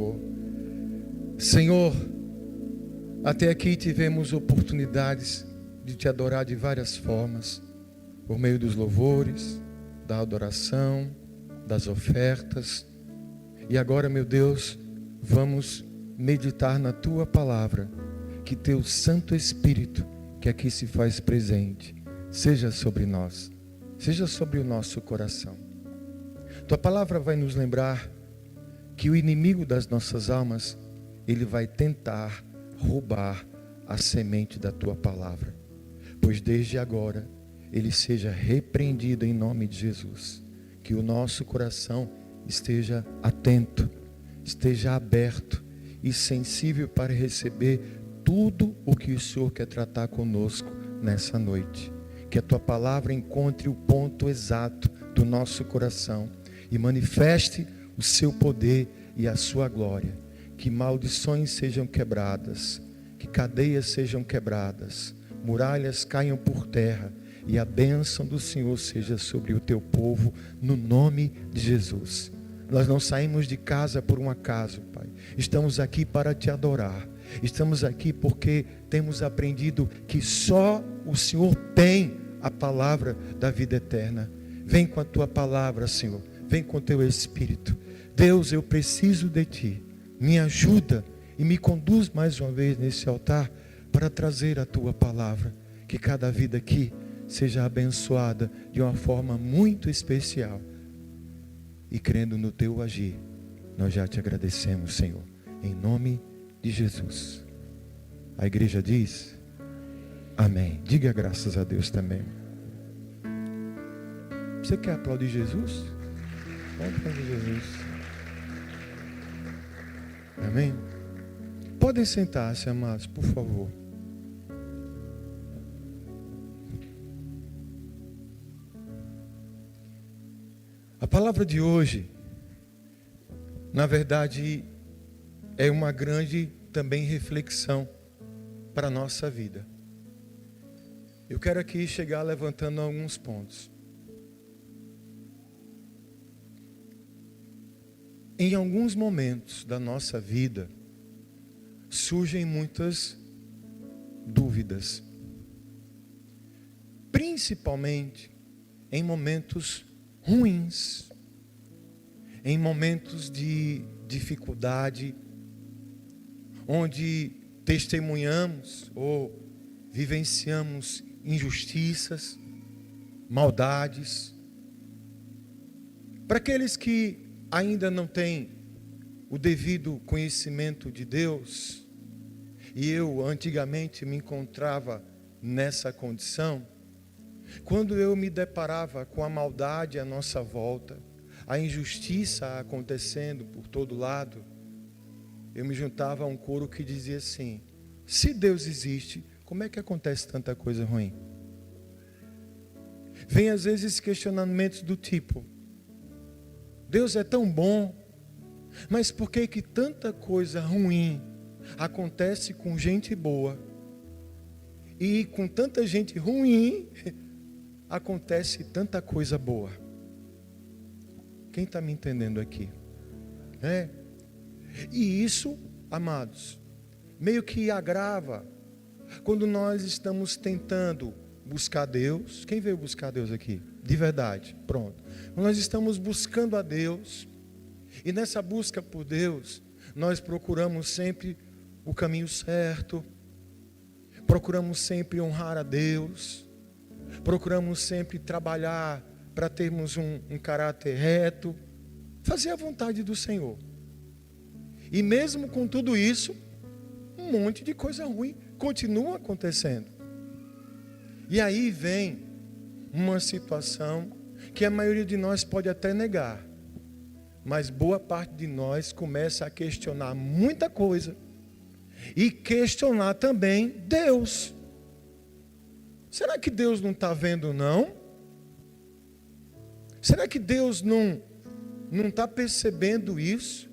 favor. Senhor, até aqui tivemos oportunidades de te adorar de várias formas, por meio dos louvores, da adoração, das ofertas. E agora, meu Deus, vamos meditar na tua palavra. Que teu Santo Espírito, que aqui se faz presente, seja sobre nós, seja sobre o nosso coração. Tua palavra vai nos lembrar que o inimigo das nossas almas, ele vai tentar roubar a semente da tua palavra. Pois desde agora, ele seja repreendido em nome de Jesus. Que o nosso coração esteja atento, esteja aberto e sensível para receber tudo o que o Senhor quer tratar conosco nessa noite. Que a tua palavra encontre o ponto exato do nosso coração e manifeste o seu poder e a sua glória. Que maldições sejam quebradas, que cadeias sejam quebradas, muralhas caiam por terra e a bênção do Senhor seja sobre o teu povo, no nome de Jesus. Nós não saímos de casa por um acaso, Pai. Estamos aqui para te adorar. Estamos aqui porque temos aprendido que só o Senhor tem a palavra da vida eterna. Vem com a tua palavra, Senhor. Vem com o teu Espírito. Deus, eu preciso de ti. Me ajuda e me conduz mais uma vez nesse altar para trazer a tua palavra. Que cada vida aqui seja abençoada de uma forma muito especial. E crendo no teu agir, nós já te agradecemos, Senhor. Em nome de Jesus. A igreja diz: amém. Diga graças a Deus também. Você quer aplaudir Jesus? Vamos aplaudir Jesus. Amém? Podem sentar-se, amados, por favor. A palavra de hoje, na verdade, é uma grande também reflexão para a nossa vida. Eu quero aqui chegar levantando alguns pontos. Em alguns momentos da nossa vida, surgem muitas dúvidas. Principalmente em momentos ruins, em momentos de dificuldade, onde testemunhamos ou vivenciamos injustiças, maldades. Para aqueles que ainda não têm o devido conhecimento de Deus, e eu antigamente me encontrava nessa condição, quando eu me deparava com a maldade à nossa volta, a injustiça acontecendo por todo lado, eu me juntava a um coro que dizia assim: se Deus existe, como é que acontece tanta coisa ruim? Vem às vezes questionamentos do tipo: Deus é tão bom, mas por que que tanta coisa ruim acontece com gente boa? E com tanta gente ruim, acontece tanta coisa boa. Quem está me entendendo aqui? E isso, amados, meio que agrava quando nós estamos tentando buscar Deus. Quem veio buscar Deus aqui? De verdade, pronto. Nós estamos buscando a Deus, e nessa busca por Deus, nós procuramos sempre o caminho certo, procuramos sempre honrar a Deus, procuramos sempre trabalhar para termos um caráter reto, fazer a vontade do Senhor. E mesmo com tudo isso, um monte de coisa ruim continua acontecendo. E aí vem uma situação que a maioria de nós pode até negar, mas boa parte de nós começa a questionar muita coisa e questionar também Deus. Será que Deus não está vendo, não? Será que Deus não está percebendo isso?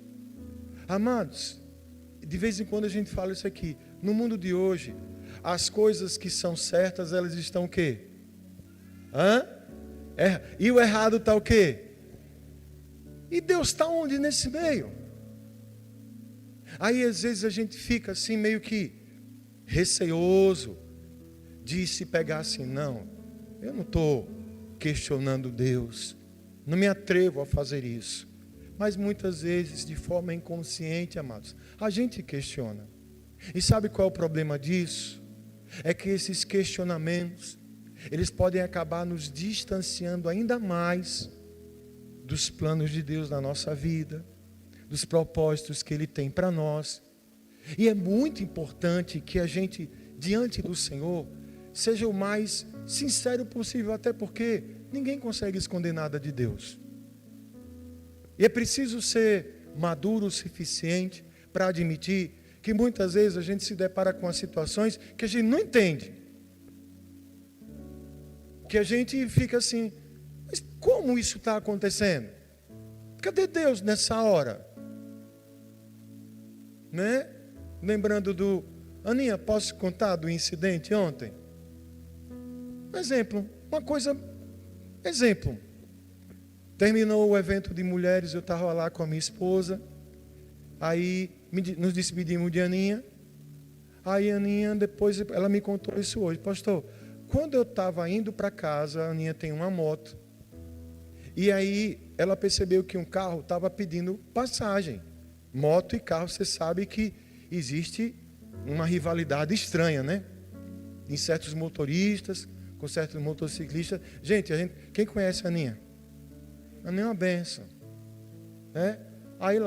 Amados, de vez em quando a gente fala isso aqui. No mundo de hoje, as coisas que são certas, elas estão o quê? E o errado está o quê? E Deus está onde nesse meio? Aí às vezes a gente fica assim meio que receoso de se pegar assim, não, eu não estou questionando Deus, não me atrevo a fazer isso. Mas muitas vezes, de forma inconsciente, amados, a gente questiona. E sabe qual é o problema disso? É que esses questionamentos, eles podem acabar nos distanciando ainda mais dos planos de Deus na nossa vida, dos propósitos que Ele tem para nós. E é muito importante que a gente, diante do Senhor, seja o mais sincero possível, até porque ninguém consegue esconder nada de Deus. E é preciso ser maduro o suficiente para admitir que muitas vezes a gente se depara com as situações que a gente não entende. Que a gente fica assim, mas como isso está acontecendo? Cadê Deus nessa hora? Né? Lembrando do... Aninha, posso contar do incidente ontem? Exemplo, uma coisa... Exemplo. Terminou o evento de mulheres, eu estava lá com a minha esposa. Aí nos despedimos de Aninha. Aí Aninha, depois, ela me contou isso hoje. Pastor, quando eu estava indo para casa, a Aninha tem uma moto. E aí ela percebeu que um carro estava pedindo passagem. Moto e carro, você sabe que existe uma rivalidade estranha, né? Em certos motoristas, com certos motociclistas. Gente, quem conhece a Aninha? A Aninha é uma benção. Né? Aí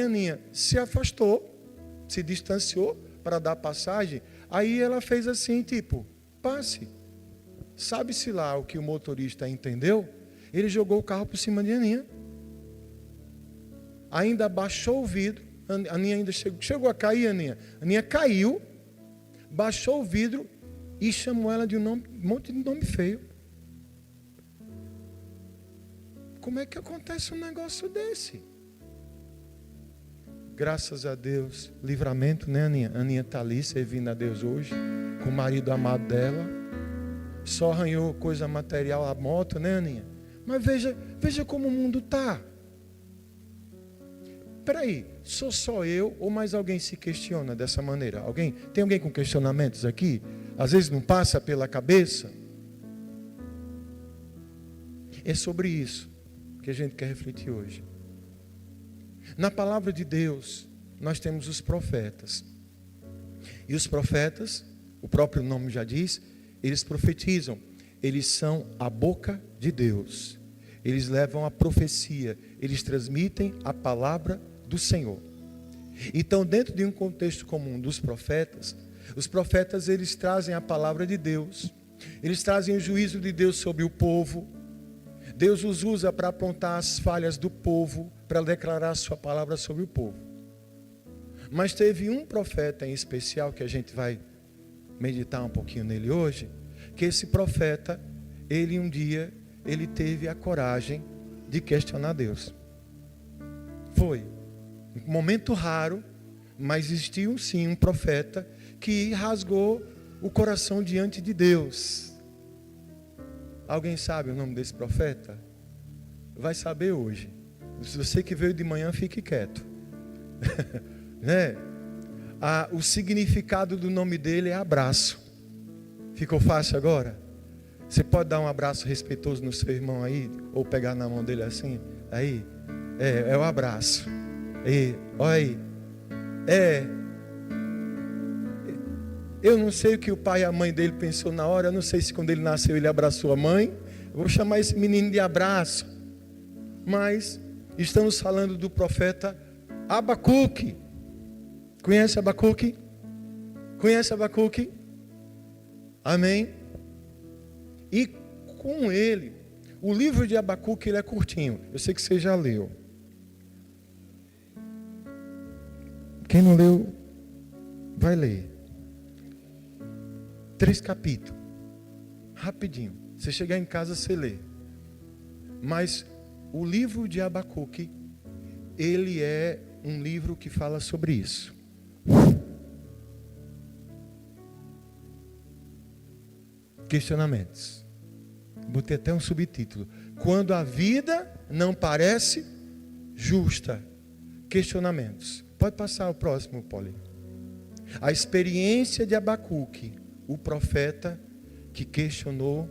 a Aninha se afastou, se distanciou para dar passagem. Aí ela fez assim, tipo, passe. Sabe-se lá o que o motorista entendeu? Ele jogou o carro por cima de Aninha. Ainda baixou o vidro. A Aninha ainda chegou a cair, Aninha. A Aninha caiu, baixou o vidro e chamou ela de um monte de nome feio. Como é que acontece um negócio desse? Graças a Deus, livramento, né, Aninha? A Aninha está ali servindo a Deus hoje, com o marido amado dela. Só arranhou coisa material, a moto, né, Aninha? Mas veja como o mundo está. Peraí, sou só eu ou mais alguém se questiona dessa maneira? Tem alguém com questionamentos aqui? Às vezes não passa pela cabeça? É sobre isso que a gente quer refletir hoje. Na palavra de Deus, nós temos os profetas. E os profetas, o próprio nome já diz, eles profetizam. Eles são a boca de Deus. Eles levam a profecia. Eles transmitem a palavra do Senhor. Então, dentro de um contexto comum dos profetas, os profetas eles trazem a palavra de Deus. Eles trazem o juízo de Deus sobre o povo. Deus os usa para apontar as falhas do povo, para declarar a sua palavra sobre o povo. Mas teve um profeta em especial, que a gente vai meditar um pouquinho nele hoje, que esse profeta, um dia, ele teve a coragem de questionar Deus. Foi um momento raro, mas existiu sim um profeta que rasgou o coração diante de Deus. Alguém sabe o nome desse profeta? Vai saber hoje. Se você que veio de manhã, fique quieto. Né? O significado do nome dele é abraço. Ficou fácil agora? Você pode dar um abraço respeitoso no seu irmão aí? Ou pegar na mão dele assim? Aí? É o abraço. Olha aí. Eu não sei o que o pai e a mãe dele pensou na hora. Eu não sei se quando ele nasceu ele abraçou a mãe. Eu vou chamar esse menino de abraço. Mas estamos falando do profeta Abacuque. Conhece Abacuque? Conhece Abacuque? Amém? E com ele, o livro de Abacuque ele é curtinho. Eu sei que você já leu. Quem não leu, vai ler. 3 capítulos. Rapidinho. Você chegar em casa, você lê. Mas o livro de Abacuque, ele é um livro que fala sobre isso. Questionamentos. Botei até um subtítulo. Quando a vida não parece justa. Questionamentos. Pode passar o próximo, Paulinho. A experiência de Abacuque, o profeta que questionou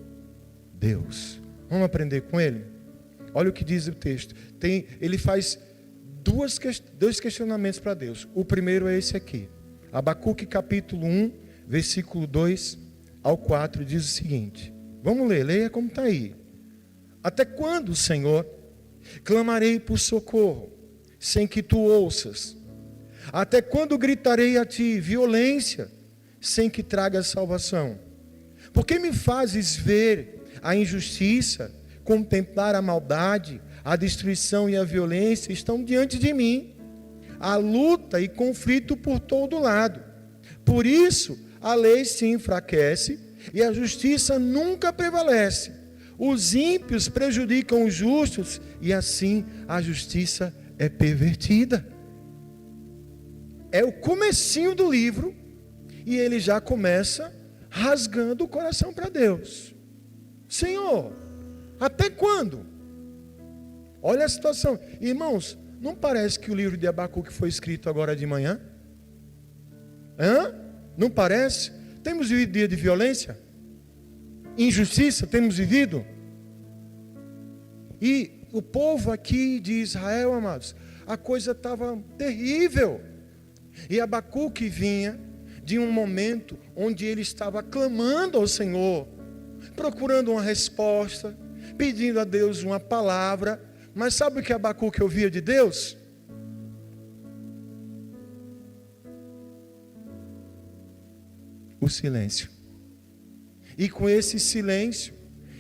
Deus. Vamos aprender com ele? Olha o que diz o texto. Ele faz dois questionamentos para Deus. O primeiro é esse aqui. Abacuque capítulo 1, versículo 2 ao 4, diz o seguinte. Vamos ler, leia como está aí. Até quando, Senhor, clamarei por socorro, sem que tu ouças? Até quando gritarei a ti violência, sem que tragas salvação? Por que me fazes ver a injustiça, contemplar a maldade, a destruição e a violência estão diante de mim? A luta e conflito por todo lado. Por isso, a lei se enfraquece e a justiça nunca prevalece. Os ímpios prejudicam os justos e assim a justiça é pervertida. É o comecinho do livro e ele já começa rasgando o coração para Deus. Senhor, até quando? Olha a situação. Irmãos, não parece que o livro de Abacuque foi escrito agora de manhã? Não parece? Temos vivido dia de violência? Injustiça temos vivido? E o povo aqui de Israel, amados, a coisa estava terrível. E Abacuque vinha de um momento onde ele estava clamando ao Senhor, procurando uma resposta, pedindo a Deus uma palavra. Mas sabe o que Abacuque ouvia de Deus? O silêncio. E com esse silêncio,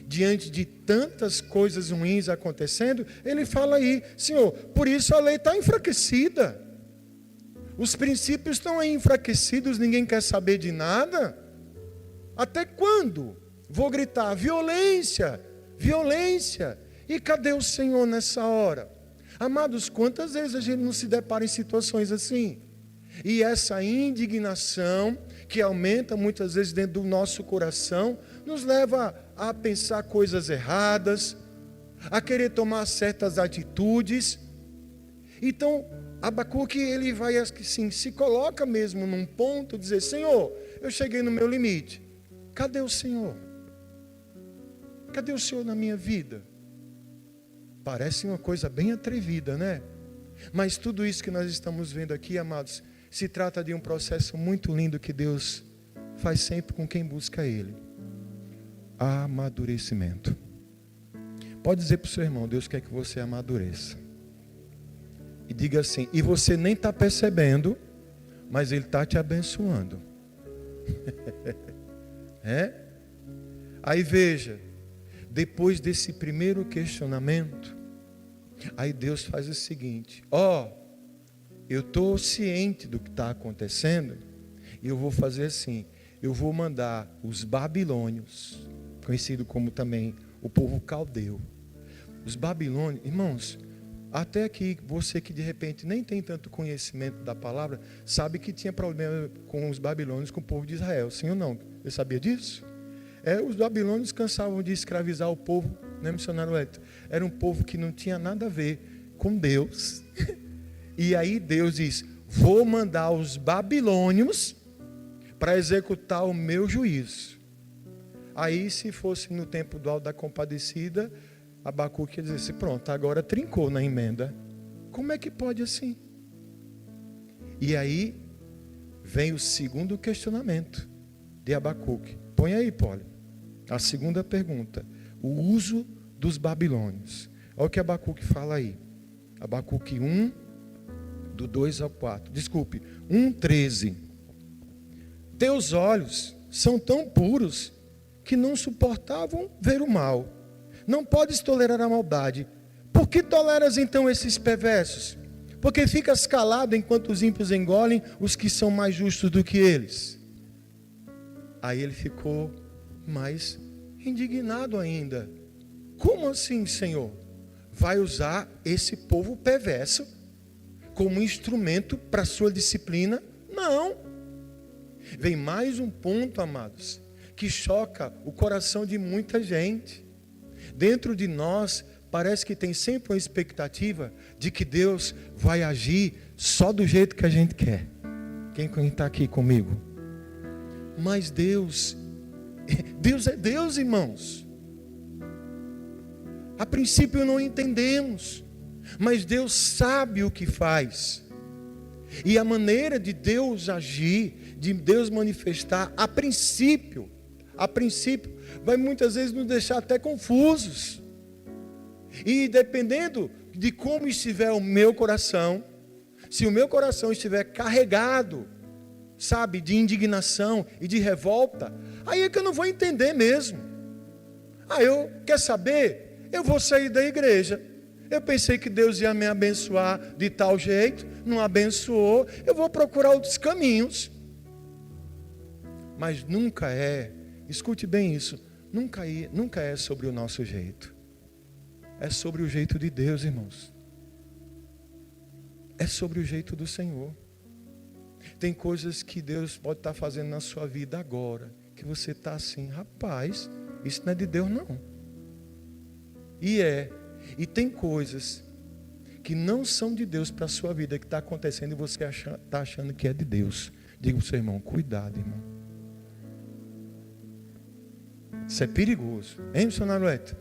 diante de tantas coisas ruins acontecendo, ele fala aí, Senhor, por isso a lei está enfraquecida. Os princípios estão aí enfraquecidos, ninguém quer saber de nada. Até quando? Vou gritar, violência, violência. E cadê o Senhor nessa hora? Amados, quantas vezes a gente não se depara em situações assim? E essa indignação que aumenta muitas vezes dentro do nosso coração, nos leva a pensar coisas erradas, a querer tomar certas atitudes. Então, Abacuque, ele vai assim, se coloca mesmo num ponto, dizer, Senhor, eu cheguei no meu limite. Cadê o Senhor? Cadê o Senhor na minha vida? Parece uma coisa bem atrevida, né? Mas tudo isso que nós estamos vendo aqui, amados, se trata de um processo muito lindo que Deus faz sempre com quem busca Ele. Amadurecimento. Pode dizer para o seu irmão, Deus quer que você amadureça. E diga assim, e você nem está percebendo, mas Ele está te abençoando. Aí veja, depois desse primeiro questionamento, aí Deus faz o seguinte, eu estou ciente do que está acontecendo, e eu vou fazer assim, eu vou mandar os babilônios, conhecido como também o povo caldeu. Os babilônios, irmãos, até aqui, você que de repente nem tem tanto conhecimento da palavra, sabe que tinha problema com os babilônios, com o povo de Israel, sim ou não? Você sabia disso? Os babilônios cansavam de escravizar o povo, né, missionário Hélio? Era um povo que não tinha nada a ver com Deus. E aí Deus diz, vou mandar os babilônios para executar o meu juízo. Aí se fosse no tempo do Alto da Compadecida, Abacuque ia dizer assim, pronto, agora trincou na emenda. Como é que pode assim? E aí vem o segundo questionamento de Abacuque. Põe aí, Poli. A segunda pergunta. O uso dos babilônios. Olha o que Abacuque fala aí. Abacuque 1, do 2 ao 4. Desculpe, 1:13. Teus olhos são tão puros que não suportavam ver o mal. Não podes tolerar a maldade. Por que toleras então esses perversos? Porque ficas calado enquanto os ímpios engolem os que são mais justos do que eles. Aí ele ficou mais indignado ainda. Como assim, Senhor? Vai usar esse povo perverso como instrumento para a sua disciplina? Não. Vem mais um ponto, amados, que choca o coração de muita gente. Dentro de nós parece que tem sempre uma expectativa de que Deus vai agir só do jeito que a gente quer. Quem está aqui comigo? Mas Deus é Deus, irmãos. A princípio não entendemos, mas Deus sabe o que faz. E a maneira de Deus agir, de Deus manifestar, a princípio, vai muitas vezes nos deixar até confusos. E dependendo de como estiver o meu coração, se o meu coração estiver carregado, sabe, de indignação e de revolta, aí é que eu não vou entender mesmo. Quer saber? Eu vou sair da igreja. Eu pensei que Deus ia me abençoar de tal jeito, não abençoou, eu vou procurar outros caminhos. Mas nunca é, escute bem isso, nunca é sobre o nosso jeito. É sobre o jeito de Deus, irmãos. É sobre o jeito do Senhor. Tem coisas que Deus pode estar fazendo na sua vida agora, que você está assim, rapaz, isso não é de Deus não. E tem coisas que não são de Deus para a sua vida, que está acontecendo e você está achando que é de Deus. Diga para o seu irmão, cuidado, irmão. Isso é perigoso. Hein, missionário Leto?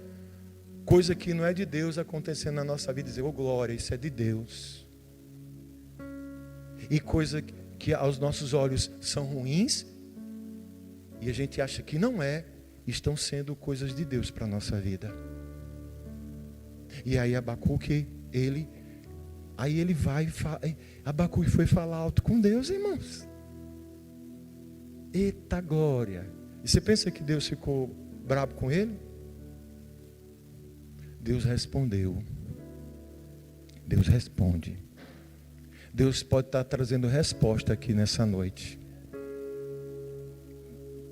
Coisa que não é de Deus acontecendo na nossa vida, dizer, glória, isso é de Deus. E coisa que aos nossos olhos são ruins, e a gente acha que não estão sendo coisas de Deus para a nossa vida. E aí Abacuque, Abacuque foi falar alto com Deus, irmãos. Eita glória. E você pensa que Deus ficou bravo com ele? Deus respondeu. Deus responde. Deus pode estar trazendo resposta aqui nessa noite.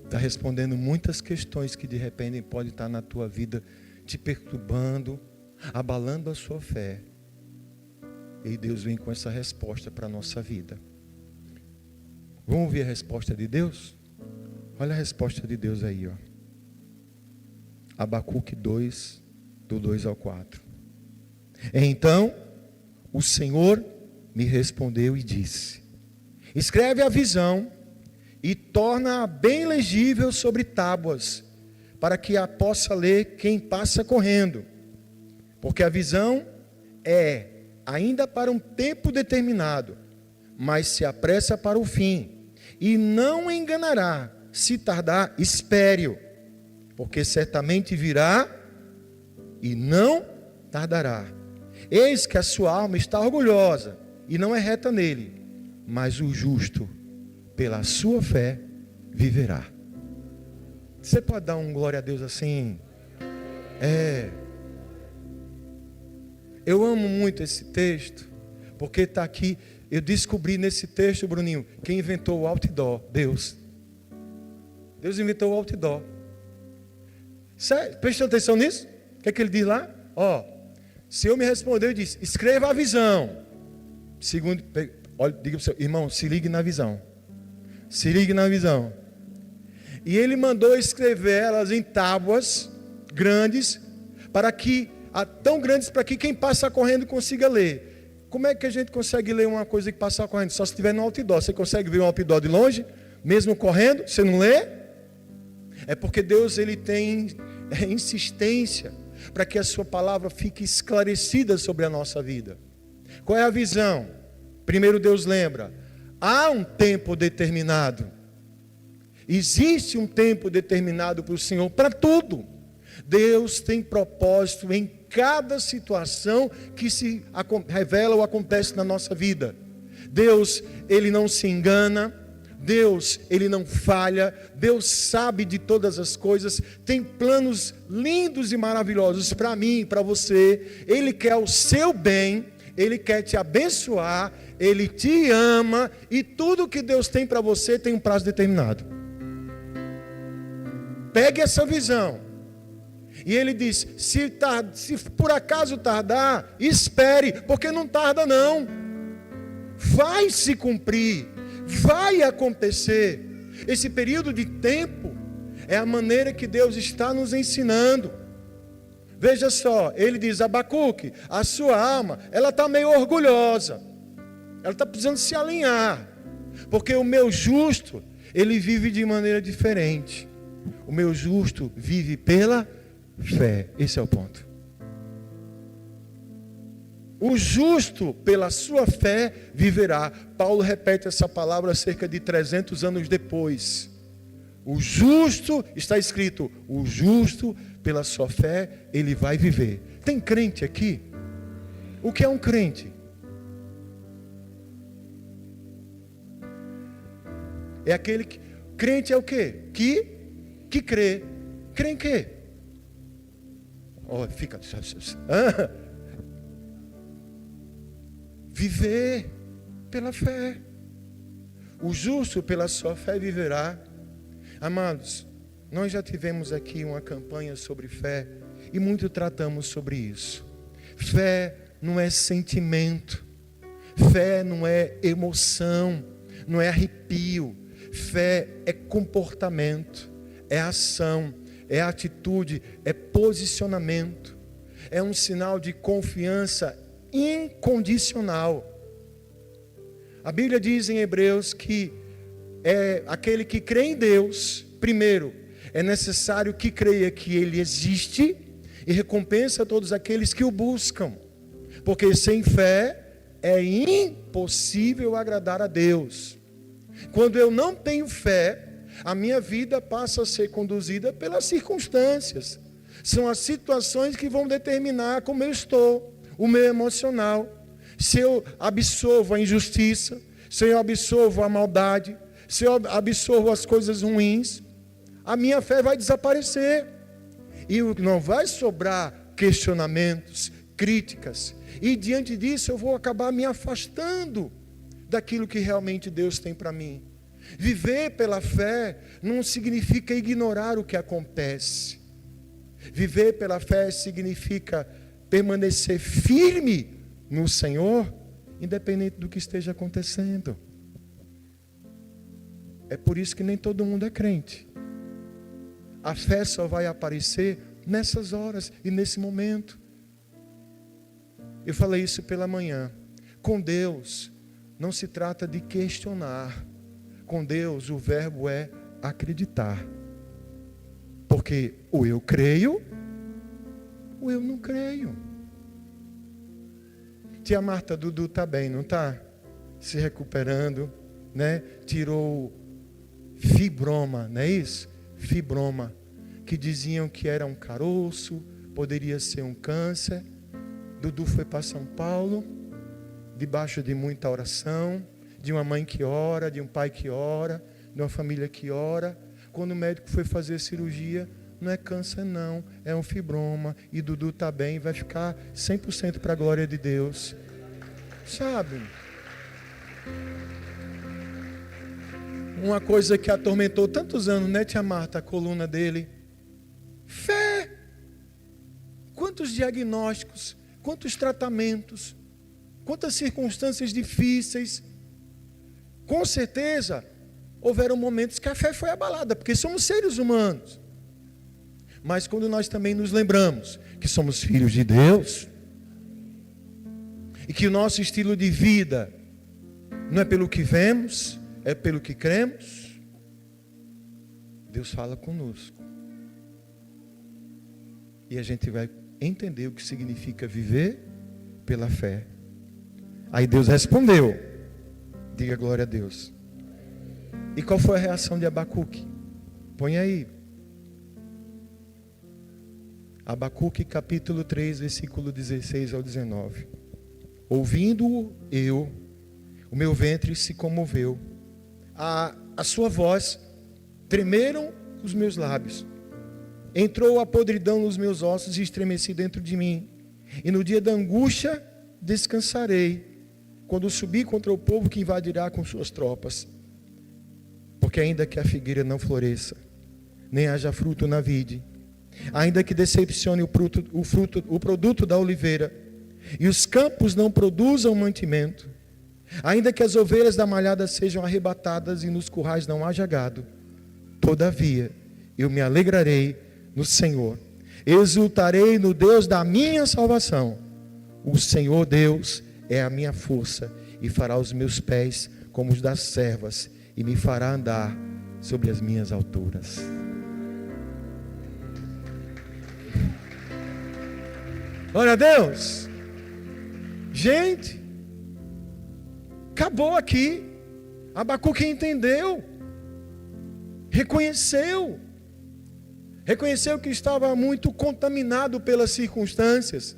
Está respondendo muitas questões que de repente podem estar na tua vida te perturbando, abalando a sua fé. E Deus vem com essa resposta para a nossa vida. Vamos ouvir a resposta de Deus? Olha a resposta de Deus aí, ó. Abacuque 2, do 2 ao 4. Então, o Senhor me respondeu e disse: escreve a visão e torna-a bem legível sobre tábuas, para que a possa ler quem passa correndo. Porque a visão é ainda para um tempo determinado, mas se apressa para o fim, e não enganará. Se tardar, espere-o, porque certamente virá e não tardará. Eis que a sua alma está orgulhosa e não é reta nele, mas o justo, pela sua fé, viverá. Você pode dar um glória a Deus assim? Eu amo muito esse texto, porque está aqui. Eu descobri nesse texto, Bruninho, quem inventou o outdoor, Deus. Deus inventou o outdoor. Preste atenção nisso. O que é que ele diz lá? O Senhor me respondeu e disse: escreva a visão. Segundo, olha, diga para o seu irmão, se ligue na visão. Se ligue na visão. E ele mandou escrever elas em tábuas grandes, tão grandes para que quem passa correndo consiga ler. Como é que a gente consegue ler uma coisa que passa correndo? Só se estiver no outdoor. Você consegue ver um outdoor de longe? Mesmo correndo? Você não lê? É porque Deus ele tem insistência para que a sua palavra fique esclarecida sobre a nossa vida. Qual é a visão? Primeiro Deus lembra, há um tempo determinado. Existe um tempo determinado para o Senhor, para tudo. Deus tem propósito em cada situação que se revela ou acontece na nossa vida. Deus, ele não se engana. Deus, ele não falha. Deus sabe de todas as coisas. Tem planos lindos e maravilhosos para mim e para você. Ele quer o seu bem. Ele quer te abençoar. Ele te ama. E tudo que Deus tem para você tem um prazo determinado. Pegue essa visão. E ele diz: se por acaso tardar, espere, porque não tarda não. Vai se cumprir, vai acontecer. Esse período de tempo é a maneira que Deus está nos ensinando. Veja só, ele diz: Abacuque, a sua alma, ela está meio orgulhosa. Ela está precisando se alinhar. Porque o meu justo, ele vive de maneira diferente. O meu justo vive pela fé. Esse é o ponto. O justo, pela sua fé, viverá. Paulo repete essa palavra cerca de 300 anos depois. O justo, está escrito, o justo, pela sua fé, ele vai viver. Tem crente aqui? O que é um crente? É aquele que... Crente é o quê? Que crê. Crê em quê? Oh, fica... Viver pela fé. O justo pela sua fé viverá. Amados, nós já tivemos aqui uma campanha sobre fé e muito tratamos sobre isso. Fé não é sentimento, fé não é emoção, não é arrepio. Fé é comportamento, é ação, é atitude, é posicionamento. É um sinal de confiança incondicional. A Bíblia diz em Hebreus que é aquele que crê em Deus, primeiro, é necessário que creia que Ele existe e recompensa todos aqueles que o buscam. Porque sem fé é impossível agradar a Deus. Quando eu não tenho fé, a minha vida passa a ser conduzida pelas circunstâncias. São as situações que vão determinar como eu estou, o meu emocional. Se eu absorvo a injustiça, se eu absorvo a maldade, se eu absorvo as coisas ruins, a minha fé vai desaparecer. E não vai sobrar questionamentos, críticas. E diante disso eu vou acabar me afastando daquilo que realmente Deus tem para mim. Viver pela fé não significa ignorar o que acontece. Viver pela fé significa permanecer firme no Senhor, independente do que esteja acontecendo. É por isso que nem todo mundo é crente. A fé só vai aparecer nessas horas e nesse momento. Eu falei isso pela manhã. Com Deus não se trata de questionar. Com Deus o verbo é acreditar. Porque ou eu creio, ou eu não creio. Tia Marta, Dudu está bem, não está? Se recuperando, né? Tirou fibroma, não é isso? Fibroma, que diziam que era um caroço, poderia ser um câncer. Dudu foi para São Paulo, debaixo de muita oração, de uma mãe que ora, de um pai que ora, de uma família que ora. Quando o médico foi fazer a cirurgia, não é câncer não, é um fibroma, e Dudu está bem, vai ficar 100% para a glória de Deus. Sabe? Uma coisa que atormentou tantos anos, né, tia Marta, a coluna dele. Fé. Quantos diagnósticos, quantos tratamentos, quantas circunstâncias difíceis. Com certeza, houveram momentos que a fé foi abalada, porque somos seres humanos. Mas quando nós também nos lembramos que somos filhos de Deus, e que o nosso estilo de vida não é pelo que vemos, é pelo que cremos, Deus fala conosco. E a gente vai entender o que significa viver pela fé. Aí Deus respondeu. Diga glória a Deus. E qual foi a reação de Abacuque? Põe aí. Abacuque capítulo 3, versículo 16 ao 19. Ouvindo-o eu, o meu ventre se comoveu. A sua voz, tremeram os meus lábios. Entrou a podridão nos meus ossos e estremeci dentro de mim. E no dia da angústia descansarei, quando subir contra o povo que invadirá com suas tropas. Porque ainda que a figueira não floresça, nem haja fruto na vide, ainda que decepcione o produto da oliveira, e os campos não produzam mantimento, ainda que as ovelhas da malhada sejam arrebatadas e nos currais não haja gado, todavia eu me alegrarei no Senhor, Exultarei no Deus da minha salvação. O Senhor Deus é a minha força e fará os meus pés como os das servas e me fará andar sobre as minhas alturas. Glória a Deus. Gente, acabou aqui. Abacuque entendeu, reconheceu que estava muito contaminado pelas circunstâncias,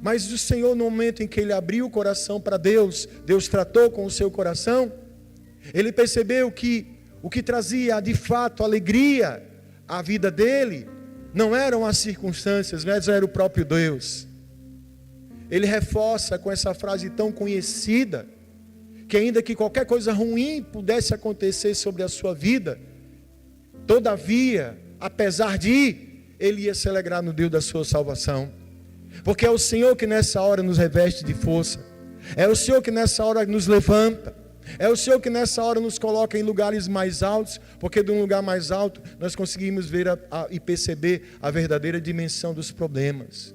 mas o Senhor, no momento em que ele abriu o coração para Deus, Deus tratou com o seu coração, ele percebeu que o que trazia de fato alegria à vida dele, não eram as circunstâncias, mas era o próprio Deus. Ele reforça com essa frase tão conhecida, que ainda que qualquer coisa ruim pudesse acontecer sobre a sua vida, todavia, apesar de, ele ia se alegrar no Deus da sua salvação. Porque é o Senhor que nessa hora nos reveste de força. É o Senhor que nessa hora nos levanta. É o Senhor que nessa hora nos coloca em lugares mais altos. Porque de um lugar mais alto nós conseguimos ver e perceber a verdadeira dimensão dos problemas.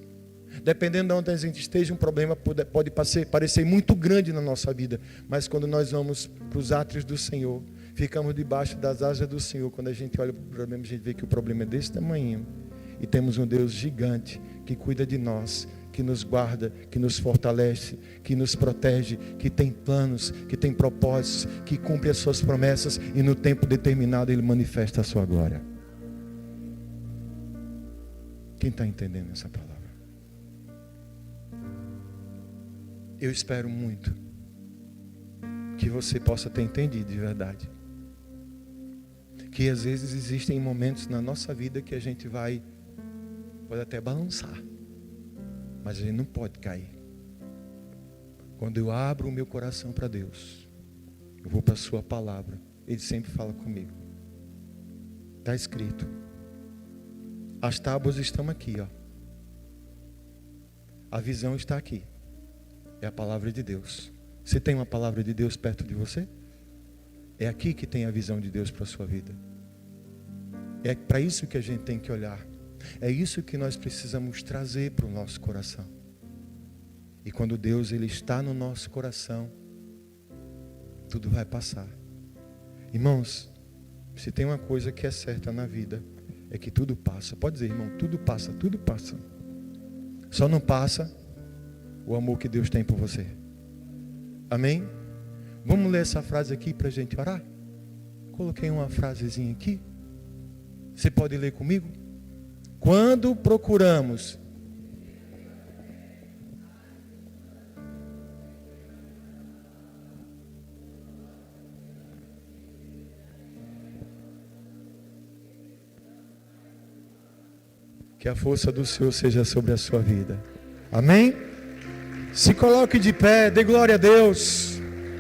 Dependendo de onde a gente esteja, um problema pode parecer muito grande na nossa vida. Mas quando nós vamos para os átrios do Senhor, ficamos debaixo das asas do Senhor. Quando a gente olha para o problema, a gente vê que o problema é desse tamanho. E temos um Deus gigante que cuida de nós, que nos guarda, que nos fortalece, que nos protege, que tem planos, que tem propósitos, que cumpre as suas promessas e no tempo determinado Ele manifesta a sua glória. Quem está entendendo essa palavra? Eu espero muito que você possa ter entendido de verdade. Que às vezes existem momentos na nossa vida que a gente pode até balançar, mas a gente não pode cair. Quando eu abro o meu coração para Deus, eu vou para a sua palavra, Ele sempre fala comigo. Está escrito. As tábuas estão aqui, ó. A visão está aqui. É a palavra de Deus. Você tem uma palavra de Deus perto de você? É aqui que tem a visão de Deus para a sua vida. É para isso que a gente tem que olhar. É isso que nós precisamos trazer para o nosso coração. E quando Deus ele está no nosso coração, tudo vai passar. Irmãos, se tem uma coisa que é certa na vida, é que tudo passa. Pode dizer, irmão, tudo passa, tudo passa. Só não passa o amor que Deus tem por você. Amém? Vamos ler essa frase aqui para a gente orar? Coloquei uma frasezinha aqui. Você pode ler comigo? Quando procuramos que a força do Senhor seja sobre a sua vida. Amém? Se coloque de pé, dê glória a Deus.